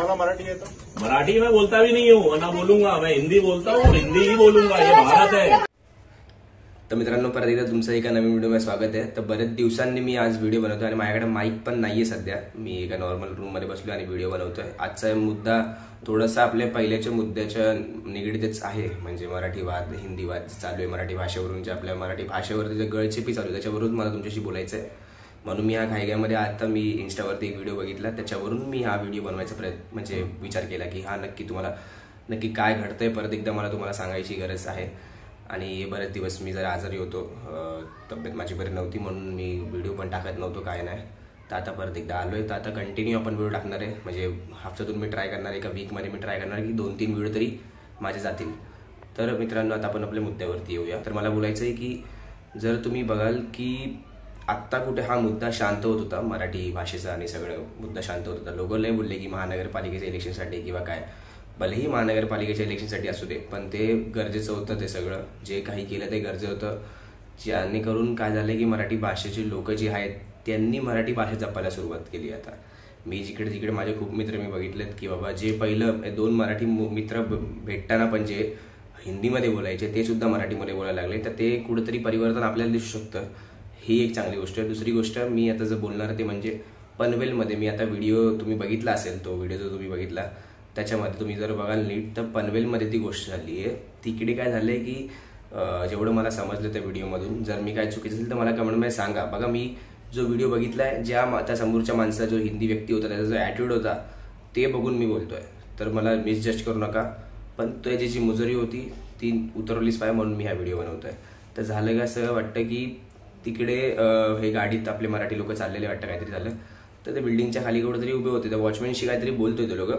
तुम्हाला मराठी येतं? मराठी मैं बोलता भी नहीं हूँ, ना बोलूंगा। मैं हिंदी बोलता हूँ, हिंदी ही बोलूंगा। ये भारत है। तर मित्रांनो, परत एकदा तुमचं एका नवीन व्हिडिओमध्ये स्वागत आहे। तर बरेच दिवसांनी मी आज व्हिडिओ बनवतोय आणि माझ्याकडे माईक पण नाहीये सध्या। मी एका नॉर्मल रूममध्ये बसलो आणि व्हिडिओ बनवतोय। आजचा मुद्दा थोडासा आपल्या पहिल्याच्या मुद्द्याच्या निगडीतच आहे, म्हणजे मराठी वाद, हिंदी वाद चालू आहे। मराठी भाषेवरून जे आपल्या मराठी भाषेवरती जे गळचेपी चालू आहे त्याच्यावरून मला तुमच्याशी बोलायचं आहे। म्हणून मी या घाईघाईमध्ये आता मी इंस्टावरती एक व्हिडिओ बघितला, त्याच्यावरून मी हा व्हिडिओ बनवायचा प्रयत्न म्हणजे विचार केला की हा नक्की काय घडतंय परत एकदा मला तुम्हाला सांगायची गरज आहे। आणि बरेच दिवस मी जरा आजारी होतो, तब्येत माझी बरी नव्हती, म्हणून मी व्हिडिओ पण टाकत नव्हतो, काय नाही। तर आता परत एकदा आलोय, तर आता कंटिन्यू आपण व्हिडिओ टाकणार आहे। म्हणजे हफ्त्यातून मी ट्राय करणार, एका वीकमध्ये मी ट्राय करणार की 2-3 व्हिडिओ तरी माझे जातील। तर मित्रांनो, आता आपण आपल्या मुद्द्यावरती येऊया। तर मला बोलायचं आहे की जर तुम्ही बघाल की आत्ता कुठे हा मुद्दा शांत होत होता, मराठी भाषेचा आणि सगळं मुद्दा शांत होत होता। लोक नाही बोलले की महानगरपालिकेच्या इलेक्शनसाठी किंवा काय, भलेही महानगरपालिकेच्या इलेक्शनसाठी असू दे, पण ते गरजेचं होतं। ते सगळं जे काही केलं ते गरजेचं होतं, जेणेकरून काय झालं की मराठी भाषेची लोक जी आहेत त्यांनी मराठी भाषा जपायला सुरुवात केली। आता मी जिकडे तिकडे माझे खूप मित्र मी बघितलेत की बाबा जे पहिलं 2 मराठी मित्र भेटताना पण जे हिंदीमध्ये बोलायचे ते सुद्धा मराठीमध्ये बोलायला लागले। तर ते कुठेतरी परिवर्तन आपल्याला दिसू शकतं, ही एक चांगली गोष्ट आहे। दुसरी गोष्ट मी आता जर बोलणार ते म्हणजे पनवेलमध्ये मी आता व्हिडिओ तुम्ही बघितला असेल, तो व्हिडिओ जो तुम्ही बघितला त्याच्यामध्ये तुम्ही जर बघाल नीट तर पनवेलमध्ये ती गोष्ट झाली आहे। तिकडे काय झालंय की जेवढं मला समजलं त्या व्हिडिओमधून, जर मी काय चुकीचं असेल तर मला कमेंटमध्ये सांगा। बघा, मी जो व्हिडिओ बघितलाय, त्या समोरच्या माणसाचा जो हिंदी व्यक्ती होता त्याचा जो ॲटिट्यूड होता ते बघून मी बोलतोय, तर मला मिसजज करू नका। पण तो ज्याची मुजोरी होती ती उतरवलीच पाहिजे, म्हणून मी हा व्हिडिओ बनवतोय। तर झालं का, असं वाटतं की तिकडे हे गाडीत आपले मराठी लोक चाललेले वाटतं, काहीतरी झालं। तर ते बिल्डिंगच्या खाली कुठेतरी उभे होते, त्या वॉचमॅनशी काहीतरी बोलतोय ते लोक।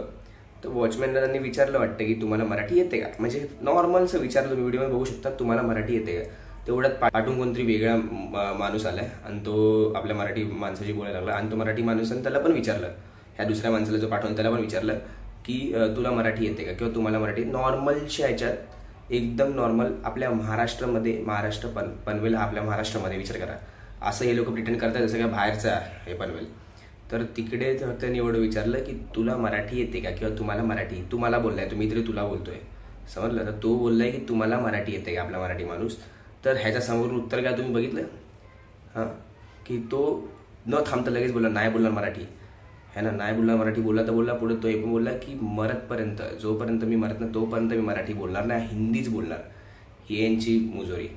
तर वॉचमॅनला त्यांनी विचारलं वाटतं की तुम्हाला मराठी येते का, म्हणजे नॉर्मलचं विचारलं, तुम्ही व्हिडिओमध्ये बघू शकता, तुम्हाला मराठी येते का। तेवढ्यात पाठून कोणतरी वेगळा माणूस आलाय आणि तो आपल्या मराठी माणसाशी बोलायला लागला। आणि तो मराठी माणसाने त्याला पण विचारलं, ह्या दुसऱ्या माणसाला जो पाठवून त्याला पण विचारलं की तुला मराठी येते का, किंवा तुम्हाला मराठी। नॉर्मलच्या ह्याच्यात एकदम नॉर्मल आपल्या महाराष्ट्रामध्ये, महाराष्ट्र पनवेल हा आपल्या महाराष्ट्रामध्ये, विचार करा, असं हे लोक प्रिटेंड करतात जसं काय बाहेरचं आहे हे पनवेल। तर तिकडे त्यांनी एवढं विचारलं की तुला मराठी येते का, किंवा तुम्हाला मराठी, तुम्हाला बोललाय, तुम्ही तरी तुला बोलतोय, समजलं। तर तो बोललाय की तुम्हाला मराठी येते का, आपला मराठी माणूस। तर ह्याच्या समोर उत्तर काय तुम्ही बघितलं, हां, की तो न थांबता लगेच बोलला नाही बोलणार मराठी, है ना, नाही बोलणार मराठी। बोलला तर बोलला, पुढे तो हे पण बोलला की मरतपर्यंत, जोपर्यंत मी मरत नाही तोपर्यंत मी मराठी बोलणार नाही, हिंदीच बोलणार। ही यांची मुजोरी।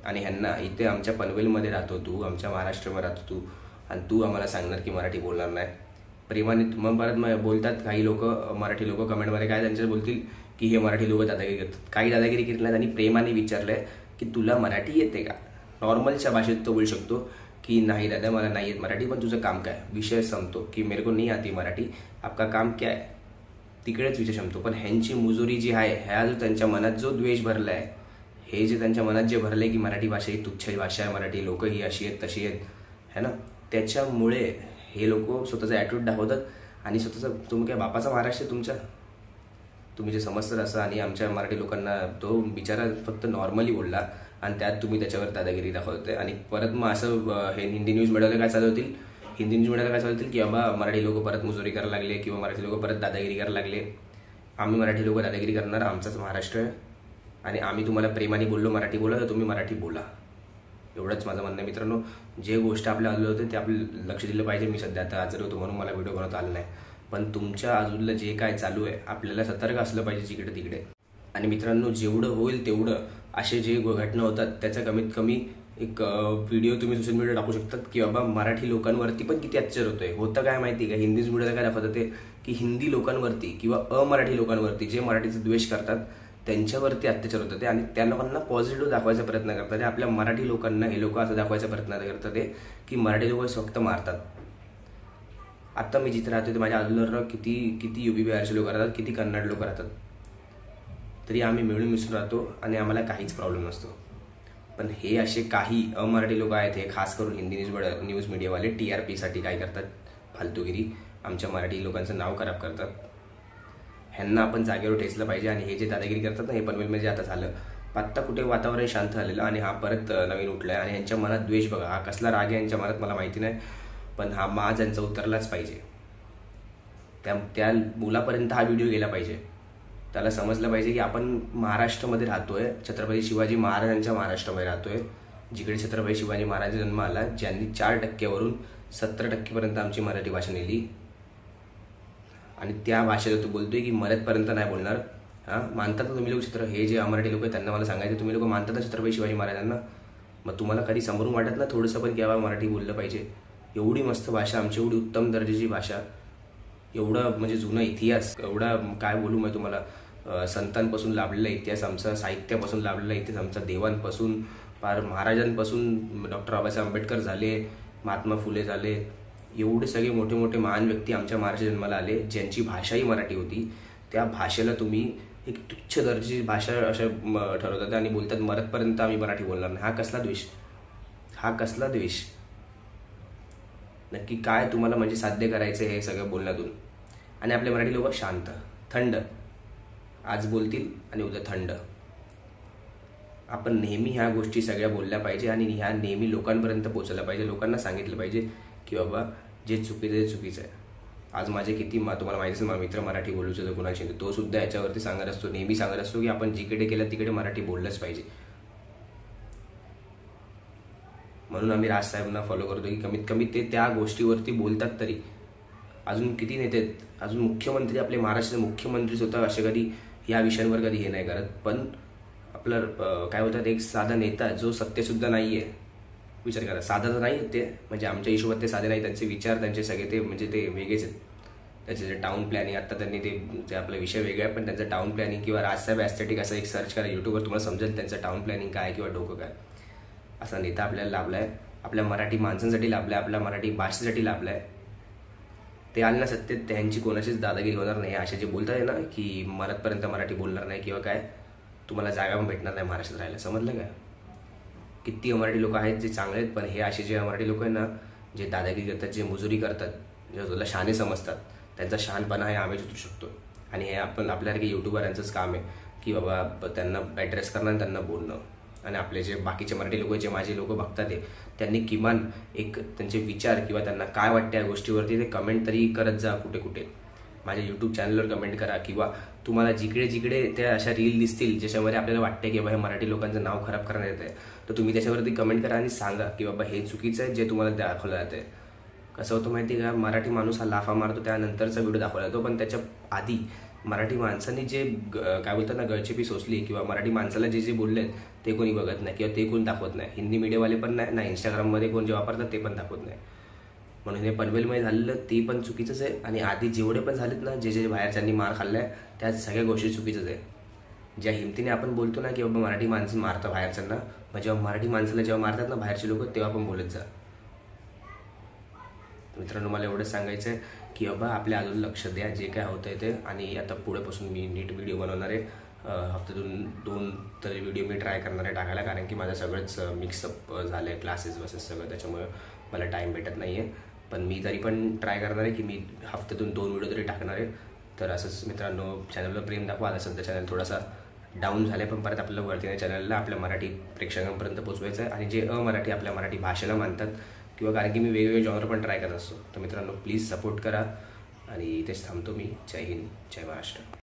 आणि ह्यांना इथे आमच्या पनवेलमध्ये राहतो तू, आमच्या महाराष्ट्रामध्ये राहतो तू, आणि तू आम्हाला सांगणार की मराठी बोलणार नाही प्रेमाने। मग परत बोलतात काही लोक, मराठी लोक कमेंटमध्ये काय त्यांच्यात बोलतील की हे मराठी लोक दादागिरी करतात। काही दादागिरी केली नाही, त्यांनी प्रेमाने विचारलंय की तुला मराठी येते का। नॉर्मलच्या भाषेत तो बोलू शकतो की नाही दादा मला नाही येत मराठी, पण तुझं काम काय, विषय संपतो की मेरे को नहीं आती मराठी, आपका काम क्या है, तिकडेच विषय संपतो। पण ह्यांची मुजोरी जी आहे, ह्या जो त्यांच्या मनात जो द्वेष भरला आहे, हे जे त्यांच्या मनात जे भरले की मराठी भाषा ही तुच्छ भाषा आहे, मराठी लोक ही अशी आहेत तशी आहेत, है ना, त्याच्यामुळे हे लोक स्वतःचा ॲटिट्यूड दाखवतात। आणि स्वतःचा, तुम्ही काय बापाचा महाराष्ट्र तुमच्या, तुम्ही जे समजतात असं। आणि आमच्या मराठी लोकांना तो बिचारा फक्त नॉर्मली बोलला आणि त्यात तुम्ही त्याच्यावर दादागिरी दाखवते। आणि परत मग असं हे हिंदी न्यूज मीडियाला काय चालू होतील, हिंदी न्यूज मीडियाला काय चालू होतील की बाबा मराठी लोक परत मुजोरी करायला लागले, किंवा मराठी लोक परत दादागिरी करायला लागले। आम्ही मराठी लोक दादागिरी करणार, आमचाच महाराष्ट्र आहे आणि आम्ही तुम्हाला प्रेमाने बोललो मराठी बोला, तर तुम्ही मराठी बोला, एवढंच माझं म्हणणं आहे। मित्रांनो, जे गोष्ट आपल्या आजूला होते ते आपलं लक्ष दिलं पाहिजे। मी सध्या आता आजारी होतो म्हणून मला व्हिडिओ बनवता आला नाही, पण तुमच्या आजूला जे काय चालू आहे आपल्याला सतर्क असलं पाहिजे जिकडे तिकडे। आणि मित्रांनो, जेवढं होईल तेवढं असे जे घटना होतात त्याचा कमीत कमी एक व्हिडिओ तुम्ही सोशल मीडियावर टाकू शकतात की बाबा मराठी लोकांवरती पण किती अत्याचार होतोय। होतं काय माहिती का, हिंदी मीडियाला काय दाखवतात ते की हिंदी लोकांवरती किंवा अमराठी लोकांवरती जे मराठीचा द्वेष करतात त्यांच्यावरती अत्याचार होतात आणि त्या लोकांना पॉझिटिव्ह दाखवायचा प्रयत्न करतात। आपल्या मराठी लोकांना हे लोक असं दाखवायचा प्रयत्न करतात की मराठी लोक फक्त मारतात। आता मी जिथे राहतो ते माझ्या आजूबाजूला किती UP बिहारचे लोक राहतात, किती कन्नड लोक राहतात, तरी आम्ही मिळून मिसळून राहतो आणि आम्हाला काहीच प्रॉब्लेम नसतो। पण हे असे काही अमराठी लोक आहेत, हे खास करून हिंदी न्यूज मीडियावाले TRP साठी काय करतात, फालतूगिरी, आमच्या मराठी लोकांचं नाव खराब करतात। ह्यांना आपण जागेवर ठेचलं पाहिजे। आणि हे जे दादागिरी करतात ना, हे पनवेलमध्ये आता झालं, आत्ता कुठे वातावरण शांत झालेलं आणि हा परत नवीन उठलाय आणि यांच्या मनात द्वेष बघा, हा कसला राग आहे यांच्या मनात मला माहिती नाही, पण हा माझ यांचा उतरलाच पाहिजे। त्या मुलापर्यंत हा व्हिडिओ गेला पाहिजे. त्याला समजलं पाहिजे की आपण महाराष्ट्रामध्ये राहतोय, छत्रपती शिवाजी महाराजांच्या महाराष्ट्रामध्ये राहतोय, जिकडे छत्रपती शिवाजी महाराज जन्म आला, ज्यांनी 4% 70% आमची मराठी भाषा नेली. आणि त्या भाषेला तू बोलतोय की मरतपर्यंत नाही बोलणार. मानतात ना तुम्ही लोक हे जे अमराठी लोक आहेत त्यांना मला सांगायचं, तुम्ही लोक मानतात ना छत्रपती शिवाजी महाराजांना? मग तुम्हाला कधी समोरून वाटत ना थोडंसं पण केव्हा मराठी बोललं पाहिजे? एवढी मस्त भाषा आमची, एवढी उत्तम दर्जाची भाषा, एवढा म्हणजे जुना इतिहास, एवढा काय बोलू मी तुम्हाला, संतांपासून लाभलेला इतिहास आमचा, साहित्यापासून लाभलेला इतिहास आमचा, देवांपासून पार महाराजांपासून डॉक्टर बाबासाहेब आंबेडकर झाले, महात्मा फुले झाले, एवढे सगळे मोठे मोठे महान व्यक्ती आमच्या महाराष्ट्र जन्माला आले, ज्यांची भाषाही मराठी होती. त्या भाषेला तुम्ही एक तुच्छ दर्जाची भाषा अशा ठरवतात आणि बोलतात मरतपर्यंत आम्ही मराठी बोलणार नाही. हा कसला द्वेष? हा कसला द्वेष? नक्की काय तुम्हाला म्हणजे साध्य करायचं हे सगळं बोलण्यातून? आणि आपले मराठी लोक शांत, थंड, आज बोलतील आणि उद्या थंड. आपण नेहमी ह्या गोष्टी सगळ्या बोलल्या पाहिजे आणि ह्या नेहमी लोकांपर्यंत पोहोचल्या पाहिजे. लोकांना सांगितलं पाहिजे की बाबा जे चुकीचं आहे ते चुकीचं आहे. आज माझे किती तुम्हाला माहिती असेल, माझा मित्र मराठी बोलू शकतो कुणाशी, तो सुद्धा याच्यावरती सांगत असतो, नेहमी सांगत असतो की आपण जिकडे गेलं तिकडे मराठी बोललंच पाहिजे. म्हणून आम्ही राजसाहेबांना फॉलो करतो की कमीत कमी ते त्या गोष्टीवरती बोलतात तरी. अजून किती नेते आहेत, अजून मुख्यमंत्री, आपले महाराष्ट्राचे मुख्यमंत्री सुद्धा असे कधी या विषयांवर कधी हे नाही करत. पण आपलं काय होतात, एक साधा नेता जो सत्तेसुद्धा नाही आहे, विचार करा, साधा तर नाही ते, म्हणजे आमच्या हिशोबात ते साधे नाही, त्यांचे विचार त्यांचे सगळे ते म्हणजे ते वेगळेच आहेत. त्याचे जे टाउन प्लॅनिंग, आता त्यांनी ते आपला विषय वेगळा आहे, पण त्यांचं टाउन प्लॅनिंग किंवा राजसाहेब ॲस्थेटिक असं एक सर्च करा युट्यूबवर, तुम्हाला समजेल त्यांचं टाउन प्लॅनिंग काय किंवा डोकं काय. असा नेता आपल्याला लाभलाय, आपल्या मराठी माणसांसाठी लाभलाय, आपल्या मराठी भाषेसाठी लाभलाय. ते आले ना सत्तेत, त्यांची कोणाचीच दादागिरी होणार नाही. असे जे बोलत आहे ना की मरतपर्यंत मराठी बोलणार नाही किंवा काय, तुम्हाला जागा पण भेटणार नाही महाराष्ट्रात राहायला. समजलं काय? किती मराठी लोक आहेत जे चांगले आहेत, पण हे असे जे मराठी लोक आहेत ना, जे दादागिरी करतात, जे मुजुरी करतात, जे तुला शहाणे समजतात, त्यांचा शहाणपणा हे आम्हीच उतरू शकतो. आणि हे आपण आपल्यासारखे युट्यूबरांचंच काम आहे की बाबा त्यांना ॲड्रेस करणं आणि त्यांना बोलणं. आणि आपले जे बाकीचे मराठी लोक, जे माझे लोक बघतात आहे, त्यांनी किमान एक त्यांचे विचार किंवा त्यांना काय वाटतं या गोष्टीवरती ते कमेंट तरी करत जा. कुठे कुठे माझ्या यूट्यूब चॅनलवर कमेंट करा, किंवा तुम्हाला जिकडे जिकडे त्या अशा रील दिसतील ज्याच्यामध्ये आपल्याला वाटते की बाबा हे मराठी लोकांचं नाव खराब करण्यात येत आहे, तर तुम्ही त्याच्यावरती कमेंट करा आणि सांगा की बाबा हे चुकीचं आहे जे तुम्हाला दाखवलं जातं आहे. कसं होतं माहिती आहे का, मराठी माणूस हा लाफा मारतो त्यानंतरचा व्हिडिओ दाखवला जातो, पण त्याच्या आधी मराठी माणसांनी जे काय बोलतात ना गळचेपी सोसली, किंवा मराठी माणसाला जे जे बोलले ते कोणी बघत नाही किंवा ते कोणी दाखवत नाही. हिंदी मीडियावाले पण नाही ना, इंस्टाग्राममध्ये कोण जे वापरतात ते पण दाखवत नाही. म्हणून हे पनवेलमध्ये झालेलं ते पण चुकीचंच आहे. आणि आधी जेवढे पण झालेत ना, जे जे बाहेरच्यांनी मार खाल्लाय, त्या सगळ्या गोष्टी चुकीचंच आहे. ज्या हिमतीने आपण बोलतो ना की बाबा मराठी माणसं मारतात बाहेरच्यांना, मग जेव्हा मराठी माणसाला जेव्हा मारतात ना बाहेरचे लोक, तेव्हा पण बोलत जा. मित्रांनो, मला एवढंच सांगायचं आहे की बाबा आपल्या अजून लक्ष द्या जे काय होतंय ते. आणि आता पुढेपासून मी नीट व्हिडिओ बनवणार आहे. हफ्त्यातून 2 तरी व्हिडिओ मी ट्राय करणार आहे टाकायला, कारण की माझं सगळंच मिक्सअप झालं आहे, क्लासेस वसेस सगळं, त्याच्यामुळे मला टाईम भेटत नाही आहे. पण मी तरी पण ट्राय करणार आहे की मी हफ्त्यातून 2 व्हिडिओ तरी टाकणार आहे. तर असंच मित्रांनो, चॅनलवर प्रेम दाखवा. आता सध्या चॅनल थोडासा डाऊन झालं आहे, पण परत आपल्याला वरती चॅनलला आपल्या मराठी प्रेक्षकांपर्यंत पोहोचवायचं आहे. आणि जे अमराठी आपल्या मराठी भाषेला मानतात, किंवा कारण की मी वेगवेगळे जॉनर पण ट्राय करत असतो, तर मित्रांनो प्लीज सपोर्ट करा. आणि इथेच थांबतो मी. जय हिंद, जय महाराष्ट्र.